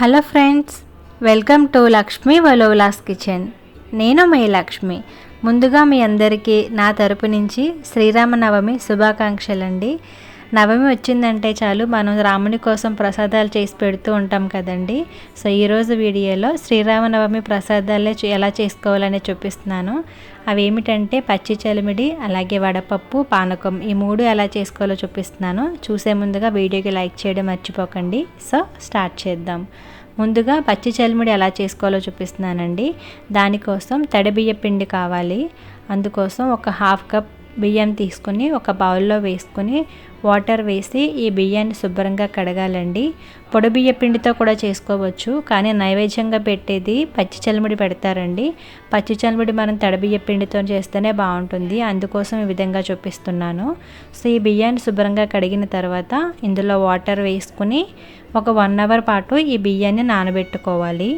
Hello friends, welcome to Lakshmi వలోలాస్ kitchen. నేను మీ లక్ష్మి. ముందుగా మీ అందరికీ నా తరపు నుంచి శ్రీరామనవమి శుభాకాంక్షలండి. నవమి వచ్చిందంటే చాలు మనం రాముని కోసం ప్రసాదాలు చేసి పెడుతూ ఉంటాం కదండి. సో ఈరోజు వీడియోలో శ్రీరామనవమి ప్రసాదాలే ఎలా చేసుకోవాలని చూపిస్తున్నాను. అవి ఏమిటంటే పచ్చి చలిమిడి, అలాగే వడపప్పు, పానకం, ఈ మూడు ఎలా చేసుకోవాలో చూపిస్తున్నాను. చూసే ముందుగా వీడియోకి లైక్ చేయడం మర్చిపోకండి. సో స్టార్ట్ చేద్దాం. ముందుగా పచ్చి చలిమిడి ఎలా చేసుకోవాలో చూపిస్తున్నానండి. దానికోసం తడి బియ్య పిండి కావాలి. అందుకోసం ఒక హాఫ్ కప్ బియ్యం తీసుకుని ఒక బౌల్లో వేసుకుని వాటర్ వేసి ఈ బియ్యాన్ని శుభ్రంగా కడగాలండి. పొడి బియ్య పిండితో కూడా చేసుకోవచ్చు, కానీ నైవేద్యంగా పెట్టేది పచ్చి చలిమిడి పెడతారండి. పచ్చి చలిమిడి మనం తడి బియ్య పిండితో చేస్తేనే బాగుంటుంది, అందుకోసం ఈ విధంగా చూపిస్తున్నాను. సో ఈ బియ్యాన్ని శుభ్రంగా కడిగిన తర్వాత ఇందులో వాటర్ వేసుకుని ఒక 1 అవర్ పాటు ఈ బియ్యాన్ని నానబెట్టుకోవాలి.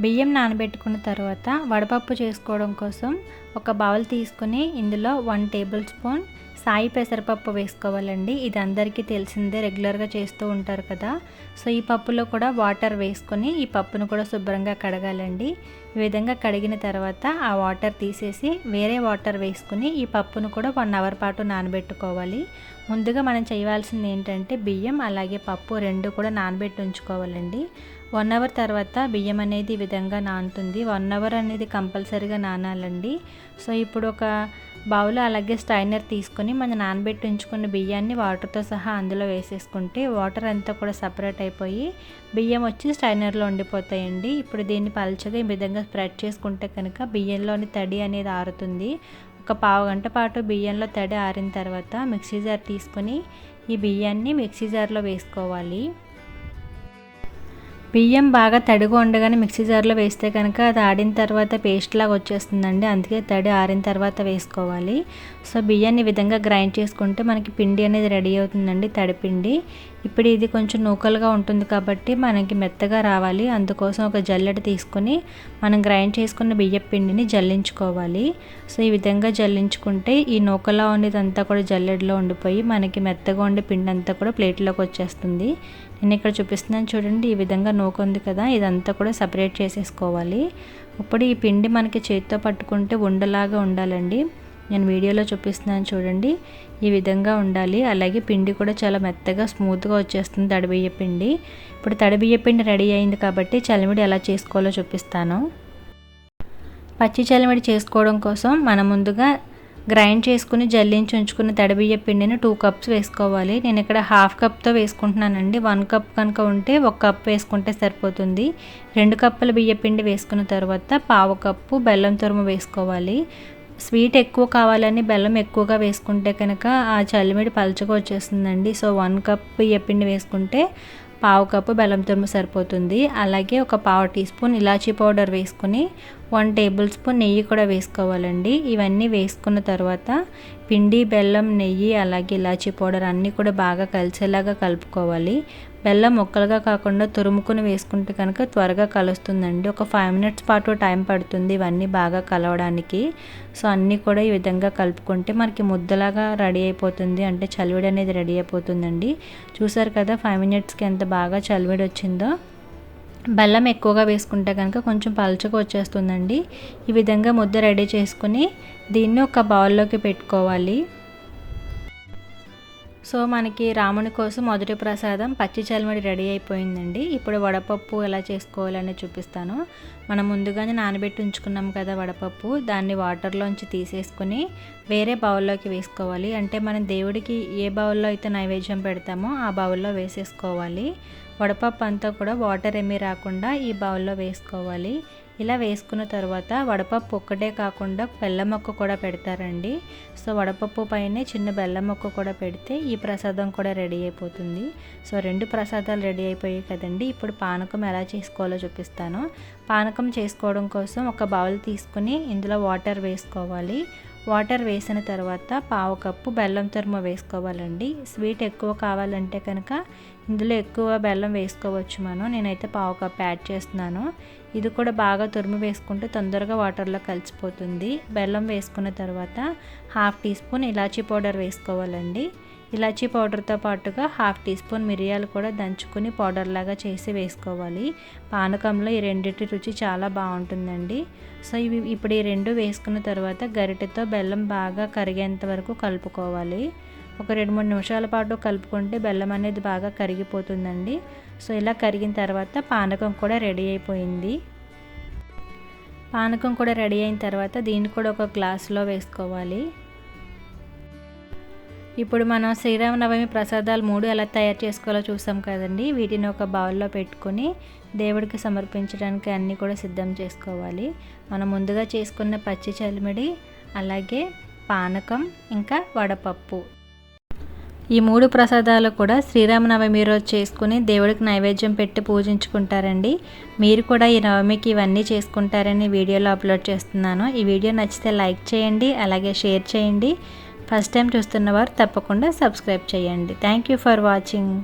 బియ్యం నానబెట్టుకున్న తర్వాత వడపప్పు చేసుకోవడం కోసం ఒక బౌల్ తీసుకుని ఇందులో 1 టేబుల్ స్పూన్ సాయి పెసరపప్పు వేసుకోవాలండి. ఇది అందరికీ తెలిసిందే, రెగ్యులర్గా చేస్తూ ఉంటారు కదా. సో ఈ పప్పులో కూడా వాటర్ వేసుకొని ఈ పప్పును కూడా శుభ్రంగా కడగాలండి. ఈ విధంగా కడిగిన తర్వాత ఆ వాటర్ తీసేసి వేరే వాటర్ వేసుకుని ఈ పప్పును కూడా 1 అవర్ పాటు నానబెట్టుకోవాలి. ముందుగా మనం చేయవలసింది ఏంటంటే బియ్యం అలాగే పప్పు రెండు కూడా నానబెట్టి ఉంచుకోవాలండి. 1 అవర్ తర్వాత బియ్యం అనేది ఈ విధంగా నానుతుంది. 1 అవర్ అనేది కంపల్సరీగా నానాలండి. సో ఇప్పుడు ఒక బౌల్ అలాగే స్ట్రైనర్ తీసుకొని మనం నానబెట్టి ఉంచుకున్న బియ్యాన్ని వాటర్తో సహా అందులో వేసేసుకుంటే వాటర్ అంతా కూడా సపరేట్ అయిపోయి బియ్యం వచ్చి స్ట్రైనర్లో ఉండిపోతాయండి. ఇప్పుడు దీన్ని పల్చగా ఈ విధంగా స్ప్రెడ్ చేసుకుంటే కనుక బియ్యంలోని తడి అనేది ఆరుతుంది. ఒక పావు గంట పాటు బియ్యంలో తడి ఆరిన తర్వాత మిక్సీ జార్ తీసుకొని ఈ బియ్యాన్ని మిక్సీ జార్లో వేసుకోవాలి. బియ్యం బాగా తడిగా ఉండగానే మిక్సీ జార్లో వేస్తే కనుక అది ఆడిన తర్వాత పేస్ట్ లాగా వచ్చేస్తుందండి. అందుకే తడి ఆరిన తర్వాత వేసుకోవాలి. సో బియ్యాన్ని ఈ విధంగా గ్రైండ్ చేసుకుంటే మనకి పిండి అనేది రెడీ అవుతుందండి, తడిపిండి. ఇప్పుడు ఇది కొంచెం నూకలుగా ఉంటుంది కాబట్టి మనకి మెత్తగా రావాలి. అందుకోసం ఒక జల్లెడ తీసుకొని మనం గ్రైండ్ చేసుకున్న బియ్యం పిండిని జల్లించుకోవాలి. సో ఈ విధంగా జల్లించుకుంటే ఈ నూకలా ఉండేదంతా కూడా జల్లెడలో ఉండిపోయి మనకి మెత్తగా ఉండే పిండి అంతా కూడా ప్లేట్లోకి వచ్చేస్తుంది. నేను ఇక్కడ చూపిస్తున్నాను చూడండి, ఈ విధంగా నూక ఉంది కదా, ఇదంతా కూడా సపరేట్ చేసేసుకోవాలి. ఇప్పుడు ఈ పిండి మనకి చేతితో పట్టుకుంటే ఉండలాగా ఉండాలండి. నేను వీడియోలో చూపిస్తున్నాను చూడండి, ఈ విధంగా ఉండాలి. అలాగే పిండి కూడా చాలా మెత్తగా స్మూత్గా వచ్చేస్తుంది తడిబియ్య పిండి. ఇప్పుడు తడిబియ్య పిండి రెడీ అయింది కాబట్టి చలిమిడి ఎలా చేసుకోవాలో చూపిస్తాను. పచ్చి చలిమిడి చేసుకోవడం కోసం మనం ముందుగా గ్రైండ్ చేసుకుని జల్లించి ఉంచుకున్న తడిబియ్య పిండిని 2 కప్స్ వేసుకోవాలి. నేను ఇక్కడ హాఫ్ కప్తో వేసుకుంటున్నానండి. 1 కప్ కనుక ఉంటే 1 కప్ వేసుకుంటే సరిపోతుంది. 2 కప్పుల బియ్య పిండి వేసుకున్న తర్వాత పావు కప్పు బెల్లం తురుము వేసుకోవాలి. స్వీట్ ఎక్కువ కావాలని బెల్లం ఎక్కువగా వేసుకుంటే కనుక ఆ చలిమిడి పలుచగా వచ్చేస్తుందండి. సో 1 కప్ బియ్య పిండి వేసుకుంటే పావు కప్పు బెల్లం తురుము సరిపోతుంది. అలాగే ఒక పావు టీ స్పూన్ ఇలాచీ పౌడర్ వేసుకుని 1 టేబుల్ స్పూన్ నెయ్యి కూడా వేసుకోవాలండి. ఇవన్నీ వేసుకున్న తర్వాత పిండి, బెల్లం, నెయ్యి అలాగే ఇలాచీ పౌడర్ అన్నీ కూడా బాగా కలిసేలాగా కలుపుకోవాలి. బెల్లం ముక్కలుగా కాకుండా తురుముకుని వేసుకుంటే కనుక త్వరగా కలుస్తుందండి. ఒక 5 మినిట్స్ పాటు టైం పడుతుంది ఇవన్నీ బాగా కలవడానికి. సో అన్నీ కూడా ఈ విధంగా కలుపుకుంటే మనకి ముద్దలాగా రెడీ అయిపోతుంది, అంటే చలివిడి అనేది రెడీ అయిపోతుందండి. చూసారు కదా 5 మినిట్స్కి ఎంత బాగా చలివిడి వచ్చిందో. బెల్లం ఎక్కువగా వేసుకుంటే కనుక కొంచెం పలుచగా వచ్చేస్తుందండి. ఈ విధంగా ముద్ద రెడీ చేసుకుని దీన్ని ఒక బౌల్లోకి పెట్టుకోవాలి. సో మనకి రాముని కోసం మొదటి ప్రసాదం పచ్చి చలిమిడి రెడీ అయిపోయిందండి. ఇప్పుడు వడపప్పు ఎలా చేసుకోవాలని చూపిస్తాను. మనం ముందుగానే నానబెట్టి ఉంచుకున్నాం కదా వడపప్పు, దాన్ని వాటర్లోంచి తీసేసుకుని వేరే బౌల్లోకి వేసుకోవాలి. అంటే మనం దేవుడికి ఏ బౌల్లో అయితే నైవేద్యం పెడతామో ఆ బౌల్లో వేసేసుకోవాలి. వడపప్పు అంతా కూడా వాటర్ ఏమీ రాకుండా ఈ బౌల్లో వేసుకోవాలి. ఇలా వేసుకున్న తర్వాత వడపప్పు ఒక్కటే కాకుండా బెల్లం ముక్క కూడా పెడతారండి. సో వడపప్పు పైనే చిన్న బెల్లం ముక్క కూడా పెడితే ఈ ప్రసాదం కూడా రెడీ అయిపోతుంది. సో 2 ప్రసాదాలు రెడీ అయిపోయాయి కదండి. ఇప్పుడు పానకం ఎలా చేసుకోవాలో చూపిస్తాను. పానకం చేసుకోవడం కోసం ఒక బౌల్ తీసుకుని ఇందులో వాటర్ వేసుకోవాలి. వాటర్ వేసిన తర్వాత పావు కప్పు బెల్లం తురుము వేసుకోవాలండి. స్వీట్ ఎక్కువ కావాలంటే కనుక ఇందులో ఎక్కువ బెల్లం వేసుకోవచ్చు మనం. నేనైతే పావు కప్ యాడ్ చేస్తున్నాను. ఇది కూడా బాగా తురిమి వేసుకుంటే తొందరగా వాటర్లో కలిసిపోతుంది. బెల్లం వేసుకున్న తర్వాత హాఫ్ టీ స్పూన్ ఇలాచీ పౌడర్ వేసుకోవాలండి. ఇలాచీ పౌడర్తో పాటుగా 1/2 టీ స్పూన్ మిరియాలు కూడా దంచుకొని పౌడర్ లాగా చేసి వేసుకోవాలి. పానకంలో ఈ రెండిటి రుచి చాలా బాగుంటుందండి. సో ఇప్పుడు ఈ రెండు వేసుకున్న తర్వాత గరిటెతో బెల్లం బాగా కరిగేంత వరకు కలుపుకోవాలి. ఒక 2-3 నిమిషాల పాటు కలుపుకుంటే బెల్లం అనేది బాగా కరిగిపోతుందండి. సో ఇలా కరిగిన తర్వాత పానకం కూడా రెడీ అయిపోయింది. పానకం కూడా రెడీ అయిన తర్వాత దీన్ని కూడా ఒక గ్లాసులో వేసుకోవాలి. ఇప్పుడు మనం శ్రీరామనవమి ప్రసాదాలు 3 ఎలా తయారు చేసుకోవాలో చూసాం కదండి. వీటిని ఒక బౌల్లో పెట్టుకొని దేవుడికి సమర్పించడానికి అన్నీ కూడా సిద్ధం చేసుకోవాలి. మనం ముందుగా చేసుకున్న పచ్చి చలిమిడి, అలాగే పానకం, ఇంకా వడపప్పు, ఈ 3 ప్రసాదాలు కూడా శ్రీరామనవమి రోజు చేసుకుని దేవుడికి నైవేద్యం పెట్టి పూజించుకుంటారండి. మీరు కూడా ఈ నవమికి ఇవన్నీ చేసుకుంటారని వీడియోలో అప్లోడ్ చేస్తున్నాను. ఈ వీడియో నచ్చితే లైక్ చేయండి, అలాగే షేర్ చేయండి. ఫస్ట్ టైం చూస్తున్నవారు తప్పకుండా సబ్స్క్రైబ్ చేయండి. Thank you for watching.